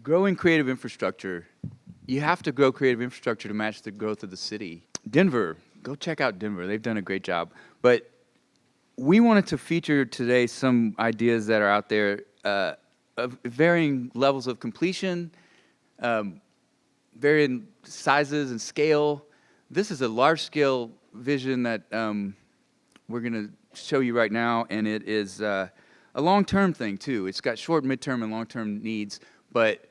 growing creative infrastructure, you have to grow creative infrastructure to match the growth of the city. Denver, go check out Denver. They've done a great job. But we wanted to feature today some ideas that are out there of varying levels of completion, varying sizes and scale. This is a large-scale vision that we're going to show you right now, and it is a long-term thing, too. It's got short, midterm, and long-term needs, but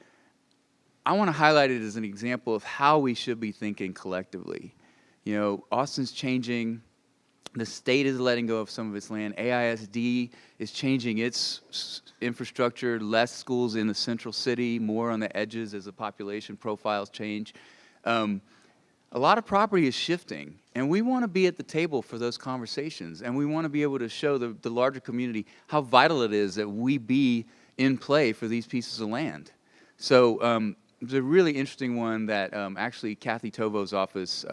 I want to highlight it as an example of how we should be thinking collectively. You know, Austin's changing. The state is letting go of some of its land. AISD is changing its infrastructure, less schools in the central city, more on the edges as the population profiles change. A lot of property is shifting, and we want to be at the table for those conversations, and we want to be able to show the larger community how vital it is that we be in play for these pieces of land. So there's a really interesting one that actually Kathy Tovo's office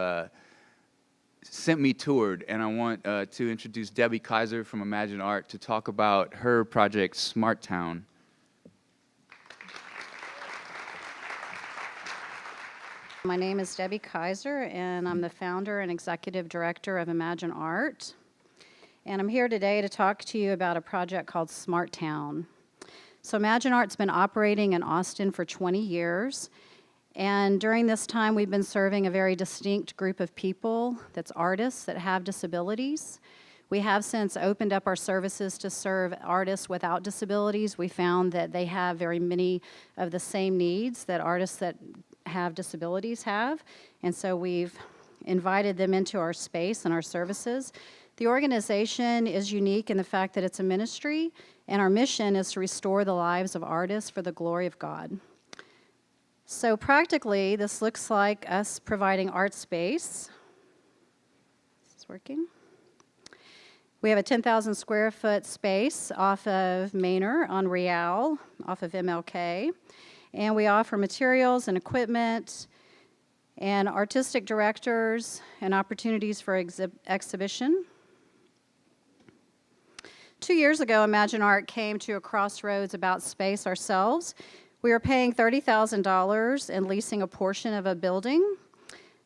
sent me toward, and I want to introduce Debbie Kizer from Imagine ART to talk about her project, Smart Town. My name is Debbie Kizer, and I'm the founder and executive director of Imagine ART. And I'm here today to talk to you about a project called Smart Town. So Imagine ART's been operating in Austin for 20 years. And during this time, we've been serving a very distinct group of people, that's artists that have disabilities. We have since opened up our services to serve artists without disabilities. We found that they have very many of the same needs that artists that have disabilities have. And so we've invited them into our space and our services. The organization is unique in the fact that it's a ministry, and our mission is to restore the lives of artists for the glory of God. So practically, this looks like us providing art space. Is this working? We have a 10,000 square foot space off of Manor on Real, off of MLK. And we offer materials and equipment and artistic directors and opportunities for exhibition. 2 years ago, Imagine Art came to a crossroads about space ourselves. We were paying $30,000 and leasing a portion of a building.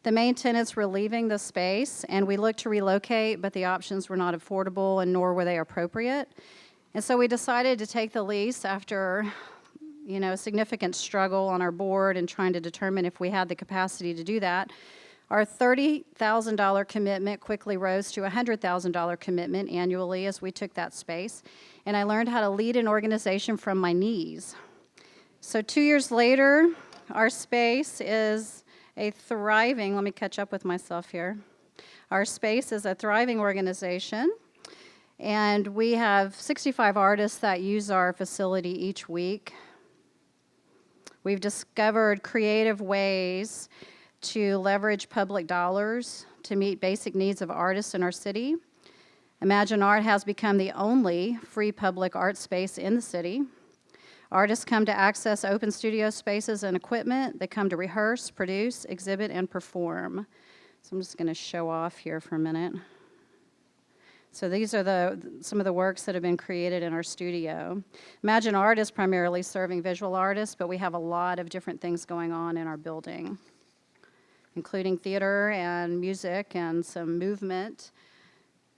The main tenants were leaving the space, and we looked to relocate, but the options were not affordable, and nor were they appropriate. And so we decided to take the lease after a significant struggle on our board and trying to determine if we had the capacity to do that. Our $30,000 commitment quickly rose to a $100,000 commitment annually as we took that space. And I learned how to lead an organization from my knees. So 2 years later, our space is a thriving, let me catch up with myself here. Our space is a thriving organization. And we have 65 artists that use our facility each week. We've discovered creative ways to leverage public dollars to meet basic needs of artists in our city. Imagine Art has become the only free public art space in the city. Artists come to access open studio spaces and equipment. They come to rehearse, produce, exhibit, and perform. So I'm just going to show off here for a minute. So these are some of the works that have been created in our studio. Imagine Art is primarily serving visual artists, but we have a lot of different things going on in our building, including theater and music and some movement.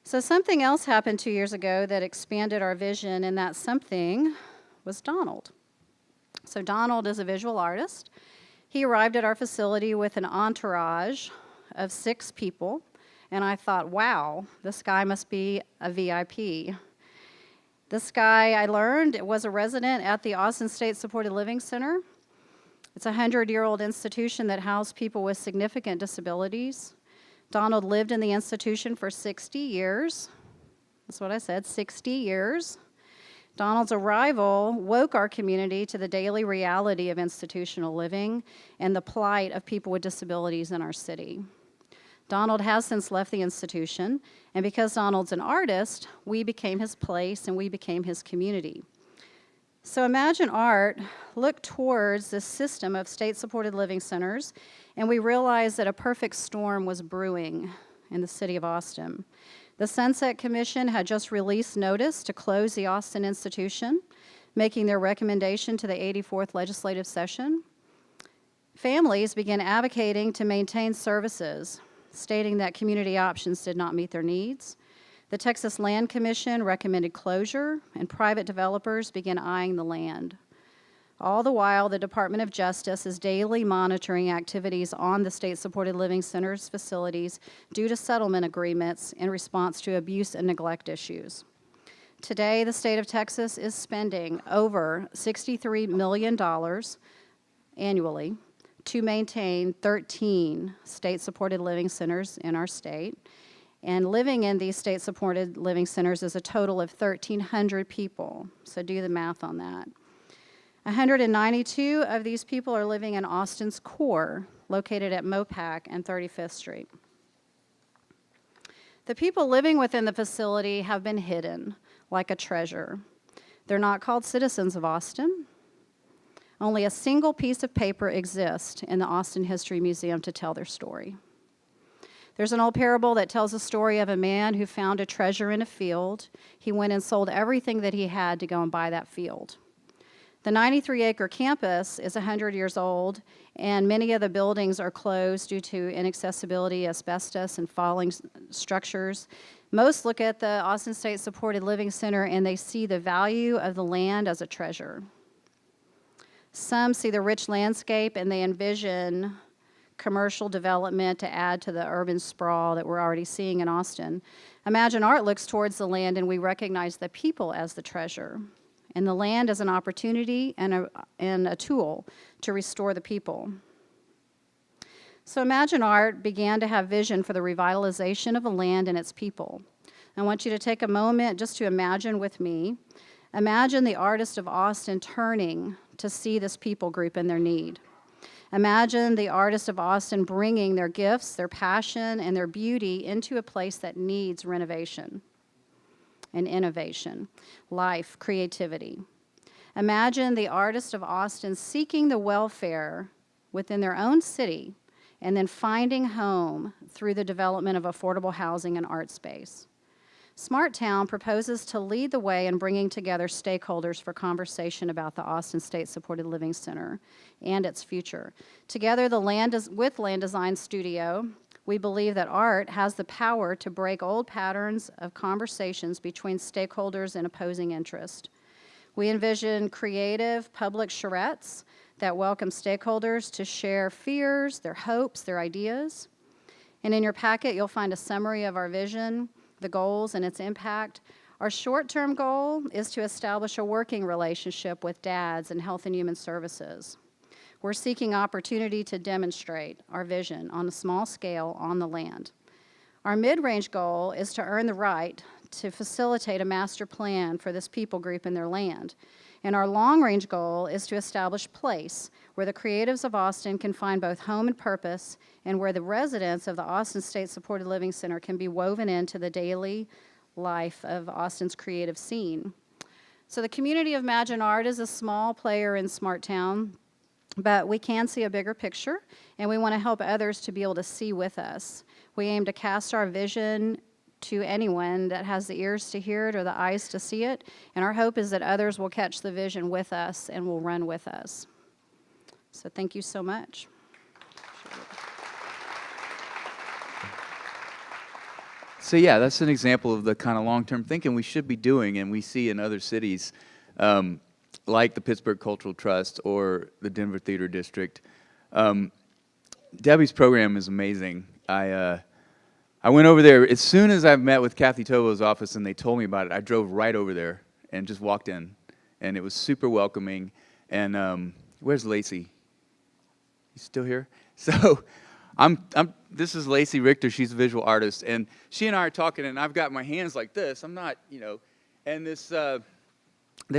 So something else happened 2 years ago that expanded our vision, and that something was Donald. So Donald is a visual artist. He arrived at our facility with an entourage of 6 people. And I thought, wow, this guy must be a VIP. This guy, I learned, was a resident at the Austin State Supported Living Center. It's a 100-year-old institution that housed people with significant disabilities. Donald lived in the institution for 60 years. That's what I said, 60 years. Donald's arrival woke our community to the daily reality of institutional living and the plight of people with disabilities in our city. Donald has since left the institution, and because Donald's an artist, we became his place and we became his community. So Imagine Art looked towards this system of state-supported living centers, and we realized that a perfect storm was brewing in the city of Austin. The Sunset Commission had just released notice to close the Austin institution. making their recommendation to the 84th legislative session. Families began advocating to maintain services, stating that community options did not meet their needs. The Texas Land Commission recommended closure, and private developers began eyeing the land. All the while, the Department of Justice is daily monitoring activities on the state-supported living centers facilities due to settlement agreements in response to abuse and neglect issues. Today, the state of Texas is spending over $63 million annually to maintain 13 state-supported living centers in our state. And living in these state-supported living centers is a total of 1,300 people. So do the math on that. 192 of these people are living in Austin's core, located at Mopac and 35th Street. The people living within the facility have been hidden like a treasure. They're not called citizens of Austin. Only a single piece of paper exists in the Austin History Museum to tell their story. There's an old parable that tells a story of a man who found a treasure in a field. He went and sold everything that he had to go and buy that field. The 93-acre campus is 100 years old, and many of the buildings are closed due to inaccessibility, asbestos, and falling structures. Most look at the Austin State Supported Living Center and they see the value of the land as a treasure. Some see the rich landscape and they envision commercial development to add to the urban sprawl that we're already seeing in Austin. Imagine Art looks towards the land and we recognize the people as the treasure, and the land as an opportunity and a tool to restore the people. So Imagine Art began to have vision for the revitalization of the land and its people. I want you to take a moment just to imagine with me. Imagine the artists of Austin turning to see this people group in their need. Imagine the artists of Austin bringing their gifts, their passion, and their beauty into a place that needs renovation and innovation, life, creativity. Imagine the artists of Austin seeking the welfare within their own city and then finding home through the development of affordable housing and art space. Smart Town proposes to lead the way in bringing together stakeholders for conversation about the Austin State Supported Living Center and its future. Together with Land Design Studio, we believe that art has the power to break old patterns of conversations between stakeholders and opposing interests. We envision creative public charrettes that welcome stakeholders to share fears, their hopes, their ideas. And in your packet, you'll find a summary of our vision, the goals, and its impact. Our short-term goal is to establish a working relationship with DADS and Health and Human Services. We're seeking opportunity to demonstrate our vision on a small scale on the land. Our mid-range goal is to earn the right to facilitate a master plan for this people group in their land. And our long-range goal is to establish place where the creatives of Austin can find both home and purpose, and where the residents of the Austin State Supported Living Center can be woven into the daily life of Austin's creative scene. So the community of Imagine Art is a small player in Smart Town, but we can see a bigger picture, and we want to help others to be able to see with us. We aim to cast our vision to anyone that has the ears to hear it or the eyes to see it, and our hope is that others will catch the vision with us and will run with us. So thank you so much. So yeah, that's an example of the kind of long-term thinking we should be doing, and we see in other cities like the Pittsburgh Cultural Trust or the Denver Theater District. Debbie's program is amazing. I went over there as soon as I met with Kathy Tovo's office and they told me about it. I drove right over there and just walked in, and it was super welcoming. And where's Lacey? You still here? So this is Lacey Richter. She's a visual artist, and she and I are talking, and I've got my hands like this. I'm not, and this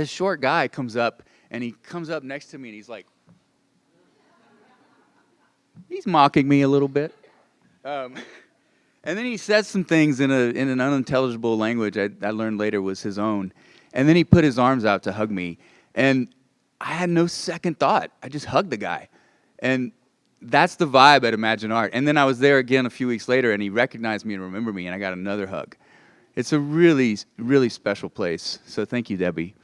short guy comes up, and he comes up next to me, and he's like, he's mocking me a little bit. And then he said some things in an unintelligible language I learned later was his own. And then he put his arms out to hug me. And I had no second thought. I just hugged the guy. And that's the vibe at Imagine Art. And then I was there again a few weeks later, and he recognized me and remembered me, and I got another hug. It's a really, really special place. So thank you, Debbie.